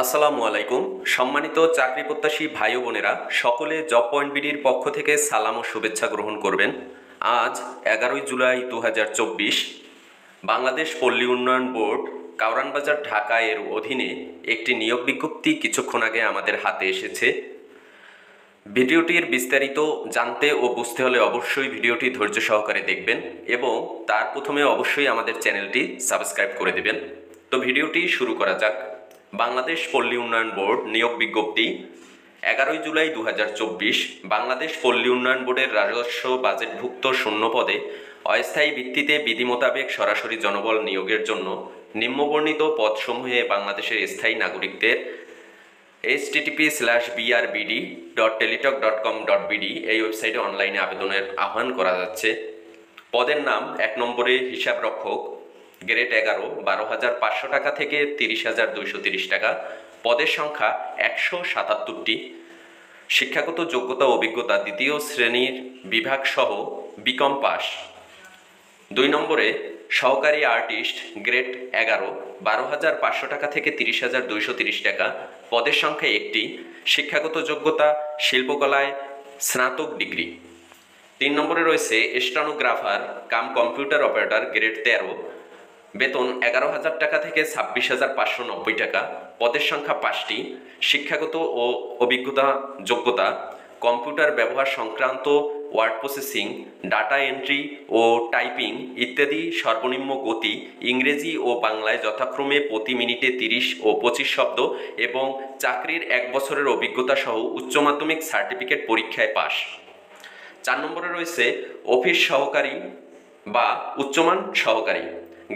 আসসালামু আলাইকুম। সম্মানিত চাকরি প্রত্যাশী ভাই ও বোনেরা, সকলে জব পয়েন্ট বিডির পক্ষ থেকে সালাম ও শুভেচ্ছা গ্রহণ করবেন। আজ 11 জুলাই 2024 বাংলাদেশ পল্লী উন্নয়ন বোর্ড কাউরান বাজার ঢাকা এর অধীনে একটি নিয়োগ বিজ্ঞপ্তি কিছুক্ষণ আগে আমাদের হাতে এসেছে। ভিডিওটির বিস্তারিত জানতে ও বুঝতে হলে অবশ্যই ভিডিওটি ধৈর্য সহকারে দেখবেন এবং তার প্রথমে অবশ্যই আমাদের চ্যানেলটি সাবস্ক্রাইব করে দেবেন। তো ভিডিওটি শুরু করা যাক। বাংলাদেশ পল্লী উন্নয়ন বোর্ড নিয়োগ বিজ্ঞপ্তি 11 জুলাই 2024 বাংলাদেশ পল্লী উন্নয়ন বোর্ডের রাজস্ব বাজেটভুক্ত শূন্য পদে অস্থায়ী ভিত্তিতে বিধি মোতাবেক সরাসরি জনবল নিয়োগের জন্য নিম্নবর্ণিত পদসমূহে বাংলাদেশের স্থায়ী নাগরিকদের http://brbd.teletalk.com.bd এই ওয়েবসাইটে অনলাইনে আবেদনের আহ্বান করা যাচ্ছে। পদের নাম 1 নম্বরে হিসাব রক্ষক, গ্রেড 11, 12,500 টাকা থেকে 30,230 টাকা। পদের সংখ্যা 177টি। শিক্ষাগত যোগ্যতা অভিজ্ঞতা দ্বিতীয় শ্রেণীর বিভাগ সহ বিকম পাস। 2 নম্বরে সহকারী আর্টিস্ট, গ্রেড 11, 12,500 টাকা থেকে 30,230 টাকা। পদের সংখ্যা 1টি। শিক্ষাগত যোগ্যতা শিল্পকলায় স্নাতক ডিগ্রি। 3 নম্বরে রয়েছে stenographer cum computer operator, grade 13, বেতন 11,000 টাকা থেকে 26,590 টাকা। পদের সংখ্যা 5টি। শিক্ষাগত ও অভিজ্ঞতা যোগ্যতা কম্পিউটার ব্যবহার সংক্রান্ত ওয়ার্ড প্রসেসিং, ডাটা এন্ট্রি ও টাইপিং ইত্যাদি। সর্বনিম্ন গতি ইংরেজি ও বাংলায় যথাক্রমে প্রতি মিনিটে 30 ও 25 শব্দ এবং চাকরির 1 বছরের অভিজ্ঞতা সহ উচ্চ মাধ্যমিক সার্টিফিকেট পরীক্ষায় পাস। 4 নম্বরে রয়েছে অফিস সহকারী বা উচ্চমান সহকারী,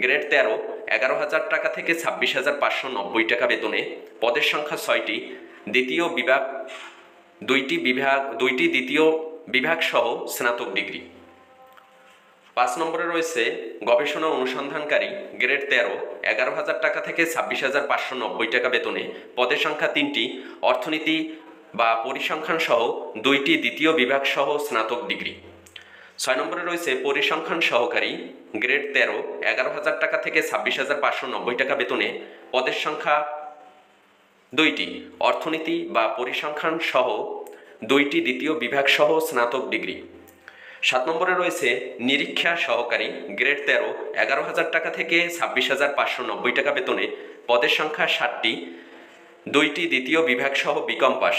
গ্রেড 13, 11,000 টাকা থেকে 26,590 টাকা বেতনে। পদের সংখ্যা 6টি। দ্বিতীয় বিভাগ 2টি দ্বিতীয় বিভাগ সহ স্নাতক ডিগ্রি। 5 নম্বরে রয়েছে গবেষণা অনুসন্ধানকারী, গ্রেড 13, 11,000 টাকা থেকে 26,590 টাকা বেতনে। পদের সংখ্যা 3টি। অর্থনীতি বা পরিসংখ্যান সহ 2টি দ্বিতীয় বিভাগ সহ স্নাতক ডিগ্রি। 6 নম্বরে রয়েছে পরিসংখ্যান সহকারী, গ্রেড 13, 11,000 টাকা থেকে 26,590 টাকা বেতনে। পদের সংখ্যা 2টি। অর্থনীতি বা পরিসংখ্যান সহ 2টি দ্বিতীয় বিভাগ সহ স্নাতক ডিগ্রি। 7 নম্বরে রয়েছে নিরীক্ষা সহকারী, গ্রেড 13, 11,000 টাকা থেকে 26,590 টাকা বেতনে। পদের সংখ্যা 7টি। 2টি দ্বিতীয় বিভাগ সহ বিকম পাস।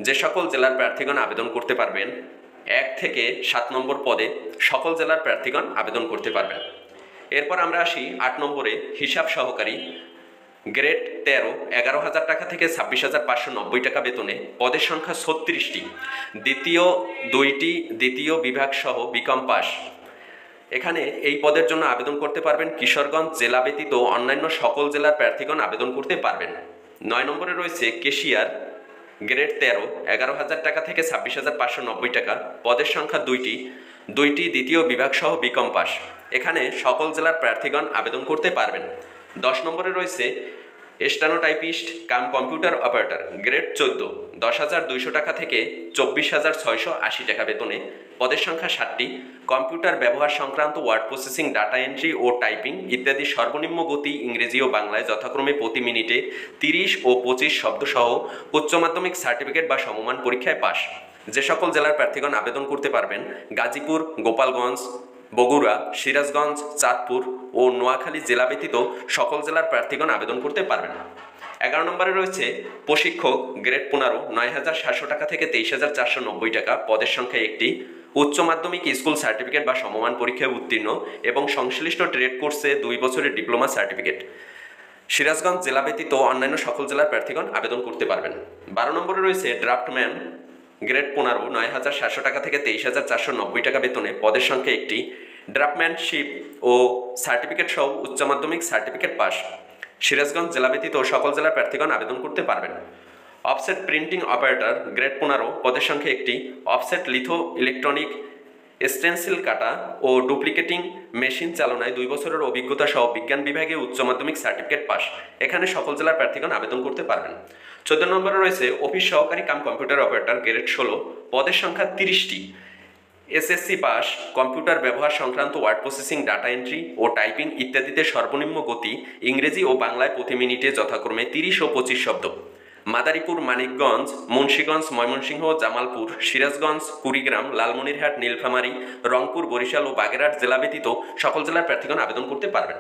যে সকল জেলার প্রার্থীগণ আবেদন করতে পারবেন, 1 থেকে 7 নম্বর পদে সকল জেলার প্রার্থীগণ আবেদন করতে পারবেন। এরপর আমরা আসি 8 নম্বরে হিসাব সহকারী, গ্রেড 13, 11,000 টাকা থেকে 26,590 টাকা বেতনে। পদের সংখ্যা 36টি। 2টি দ্বিতীয় বিভাগ সহ বিকম পাস। এখানে এই পদের জন্য আবেদন করতে পারবেন কিশোরগঞ্জ জেলা ব্যতীত অন্যান্য সকল জেলার প্রার্থীগণ আবেদন করতে পারবেন। 9 নম্বরে রয়েছে কেশিয়ার, গ্রেড 13, 11,000 টাকা থেকে 26,590 টাকা। পদের সংখ্যা 2টি দ্বিতীয় বিভাগ সহ বিকম পাস। এখানে সকল জেলার প্রার্থীগণ আবেদন করতে পারবেন। 10 নম্বরে রয়েছে stenotypist cum computer operator, grade 14, 10,200 টাকা থেকে 24,680 টাকা বেতনে। পদের সংখ্যা 7টি। কম্পিউটার ব্যবহার সংক্রান্ত ওয়ার্ড প্রসেসিং, ডাটা এন্ট্রি ও টাইপিং ইত্যাদি। সর্বনিম্ন গতি ইংরেজি ও বাংলায় যথাক্রমে প্রতি মিনিটে 30 ও 25 শব্দ সহ উচ্চ মাধ্যমিক সার্টিফিকেট বা সমমান পরীক্ষায় পাস। যে সকল জেলার প্রার্থীগণ আবেদন করতে পারবেন, গাজীপুর, গোপালগঞ্জ, বগুড়া, সিরাজগঞ্জ, চাঁদপুর ও নোয়াখালী জেলা ব্যতীত সকল জেলার প্রার্থীগণ আবেদন করতে পারবেন। 11 নম্বরে রয়েছে প্রশিক্ষক, গ্রেড 15, 9,700 টাকা থেকে 23,490 টাকা। পদের সংখ্যা 1টি। উচ্চ মাধ্যমিক স্কুল সার্টিফিকেট বা সমমান পরীক্ষায় উত্তীর্ণ এবং সংশ্লিষ্ট ট্রেড কোর্সে 2 বছরের ডিপ্লোমা সার্টিফিকেট। সিরাজগঞ্জ জেলা ব্যতীত অন্যান্য সকল জেলার প্রার্থীগণ আবেদন করতে পারবেন। 12 নম্বরে রয়েছে ড্রাফটম্যান, গ্রেড 15, 9,700 টাকা থেকে 23,490 টাকা বেতনে। পদের সংখ্যা 1টি। ড্রাফটম্যানশিপ ও সার্টিফিকেট সহ উচ্চ মাধ্যমিক সার্টিফিকেট পাস। সিরাজগঞ্জ জেলা ব্যতীত সকল জেলার প্রার্থীগণ আবেদন করতে পারবেন। অফসেট প্রিন্টিং অপারেটর, গ্রেড 15, পদের সংখ্যা 1টি। অফসেট লিথো ইলেকট্রনিক স্টেনসিল কাটা ও ডুপ্লিকেটিং মেশিন চালনায় 2 বছরের অভিজ্ঞতা সহ বিজ্ঞান বিভাগে উচ্চ মাধ্যমিক সার্টিফিকেট পাস। এখানে সকল জেলার প্রার্থীগণ আবেদন করতে পারবেন। 14 নম্বরে রয়েছে অফিস সহকারী কাম কম্পিউটার অপারেটর, গ্রেড 16, পদের সংখ্যা 30টি। এসএসসি পাস, কম্পিউটার ব্যবহার সংক্রান্ত ওয়ার্ড প্রসেসিং, ডাটা এন্ট্রি ও টাইপিং ইত্যাদিতে সর্বনিম্ন গতি ইংরেজি ও বাংলায় প্রতি মিনিটে যথাক্রমে 30 ও 25 শব্দ। মাদারীপুর, মানিকগঞ্জ, মুন্সিগঞ্জ, ময়মনসিংহ, জামালপুর, সিরাজগঞ্জ, কুড়িগ্রাম, লালমনিরহাট, নীলফামারী, রংপুর, বরিশাল ও বাগেরহাট জেলা ব্যতীত সকল জেলার প্রার্থীগণ আবেদন করতে পারবেন।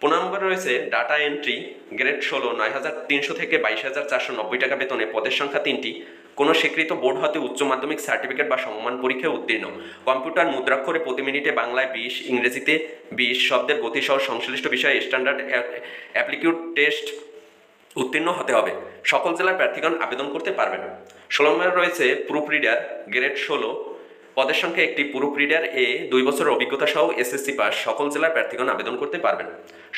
15 নম্বরে রয়েছে ডাটা এন্ট্রি, গ্রেড 16, 9,300 থেকে 22,490 টাকা বেতনে, পদের সংখ্যা 3টি। কোনো স্বীকৃত বোর্ড হতে উচ্চ মাধ্যমিক সার্টিফিকেট বা সমমান পরীক্ষায় উত্তীর্ণ। কম্পিউটার মুদ্রাক্ষরে প্রতি মিনিটে বাংলায় 20, ইংরেজিতে 20 শব্দের গতিসহ সংশ্লিষ্ট বিষয়ে স্ট্যান্ডার্ড অ্যাপ্লিটিউড টেস্ট উত্তীর্ণ হতে হবে। সকল জেলার প্রার্থীগণ আবেদন করতে পারবেন। 16 নম্বরে রয়েছে প্রুফ রিডার, গ্রেড 16, পদের সংখ্যা 1টি। প্রুফ রিডার এ 2 বছরের অভিজ্ঞতা সহ এসএসসি পাস, সকল জেলার প্রার্থীগণ আবেদন করতে পারবেন।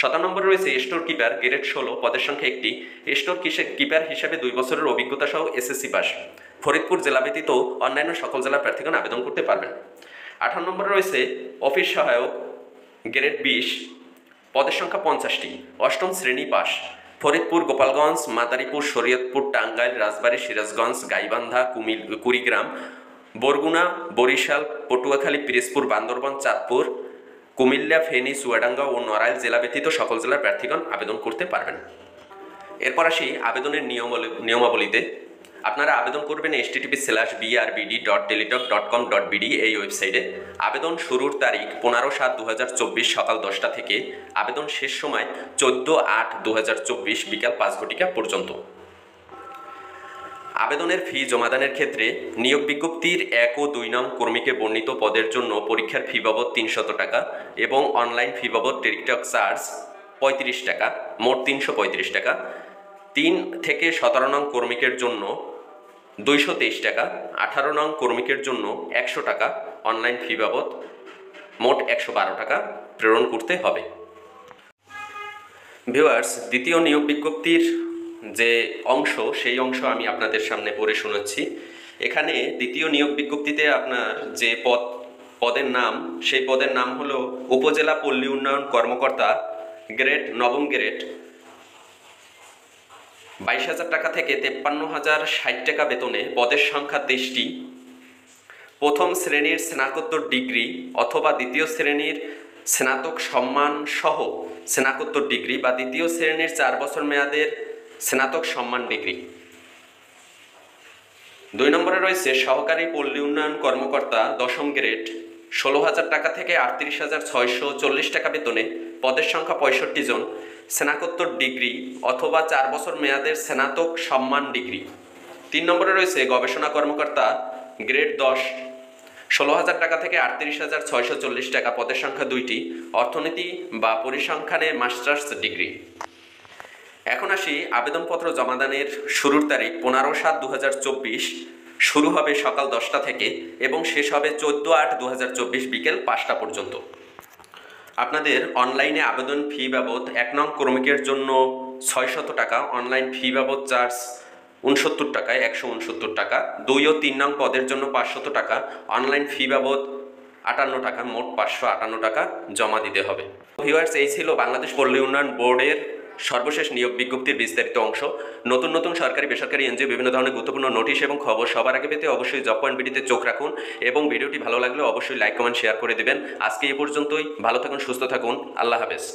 17 নম্বরে রয়েছে স্টোর কিপার, গ্রেড 16, পদের সংখ্যা 1টি। স্টোর কিপার হিসাবে 2 বছরের অভিজ্ঞতা সহ এসএসসি পাস। ফরিদপুর জেলা ব্যতীত অন্যান্য সকল জেলার প্রার্থীগণ আবেদন করতে পারবেন। 18 নম্বরে রয়েছে অফিস সহায়ক, গ্রেড 20, পদের সংখ্যা 50টি। 8ম শ্রেণী পাস। ফরিদপুর, গোপালগঞ্জ, মাদারীপুর, শরীয়তপুর, টাঙ্গাইল, রাজবাড়ী, সিরাজগঞ্জ, গাইবান্ধা, কুড়িগ্রাম, বরগুনা, বরিশাল, পটুয়াখালী, পিরোজপুর, বান্দরবান, চাঁদপুর, কুমিল্লা, ফেনী, চুয়াডাঙ্গা ও নড়াইল জেলা ব্যতীত সকল জেলার প্রার্থীগণ আবেদন করতে পারবেন। এরপর আসি আবেদনের নিয়মাবলীতে। আপনারা আবেদন করবেন http://brbd.teletalk.com.bd এই ওয়েবসাইটে। আবেদন শুরুর তারিখ 15/7/2024 সকাল 10টা থেকে। আবেদন শেষ সময় 14/8/2024 বিকাল 5 ঘটিকা পর্যন্ত। আবেদনের ফি জমাদানের ক্ষেত্রে নিয়োগ বিজ্ঞপ্তির 1 ও 2 নং কর্মীকে বর্ণিত পদের জন্য পরীক্ষার ফি বাবদ 300 টাকা এবং অনলাইন ফি বাবদ টেলিটক চার্জ 35 টাকা, মোট 335 টাকা। 3 থেকে 17 নং কর্মীকের জন্য 223 টাকা, 18 নং কর্মীকের জন্য 100 টাকা অনলাইন ফি বাবদ, মোট 112 টাকা প্রেরণ করতে হবে। ভিউয়ার্স, দ্বিতীয় নিয়োগ বিজ্ঞপ্তির যে অংশ, সেই অংশ আমি আপনাদের সামনে পড়ে শোনাচ্ছি। এখানে দ্বিতীয় নিয়োগ বিজ্ঞপ্তিতে আপনার যে পদের নাম, সেই পদের নাম হলো উপজেলা পল্লী উন্নয়ন কর্মকর্তা, গ্রেড 9ম গ্রেড, 22,000 টাকা থেকে 53,060 টাকা বেতনে, পদের সংখ্যা 23টি। প্রথম শ্রেণীর স্নাতকোত্তর ডিগ্রি অথবা দ্বিতীয় শ্রেণীর স্নাতক সম্মান সহ স্নাতকোত্তর ডিগ্রি বা দ্বিতীয় শ্রেণীর 4 বছর মেয়াদের স্নাতক সম্মান ডিগ্রি। 2 নম্বরে রয়েছে সহকারী পল্লী উন্নয়ন কর্মকর্তা, 10ম গ্রেড, 16,000 টাকা থেকে 38,640 টাকা বেতনে, পদের সংখ্যা 65 জন, স্নাতকোত্তর ডিগ্রি অথবা 4 বছর মেয়াদের স্নাতক সম্মান ডিগ্রি। 3 নম্বরে রয়েছে গবেষণা কর্মকর্তা, গ্রেড 10, 16,000 টাকা থেকে 38,640 টাকা, পদের সংখ্যা 2টি, অর্থনীতি বা পরিসংখ্যানে মাস্টার্স ডিগ্রি। এখন আসি আবেদনপত্র জমাদানের শুরুর তারিখ 15/7/2024, শুরু হবে সকাল 10টা থেকে এবং শেষ হবে 14/8/2024 বিকেল 5টা পর্যন্ত। আপনাদের অনলাইনে আবেদন ফি বাবদ 1 নং কর্মীকের জন্য 600 টাকা, অনলাইন ফি বাবদ চার্জ 69 টাকায় 169 টাকা। 2 ও 3 নং পদের জন্য 500 টাকা, অনলাইন ফি বাবদ 58 টাকা, মোট 558 টাকা জমা দিতে হবে। ভিউয়ার্স, এই ছিল বাংলাদেশ পল্লী উন্নয়ন বোর্ডের সর্বশেষ নিয়োগ বিজ্ঞপ্তির বিস্তারিত অংশ। নতুন নতুন সরকারি বেসরকারি এনজিও বিভিন্ন ধরনের গুরুত্বপূর্ণ নোটিশ এবং খবর সবার আগে পেতে অবশ্যই জব পয়েন্ট বিডিতে চোখ রাখুন এবং ভিডিওটি ভালো লাগলে অবশ্যই লাইক, কমেন্ট, শেয়ার করে দেবেন। আজকে এই পর্যন্তই। ভালো থাকুন, সুস্থ থাকুন, আল্লাহ হাফেজ।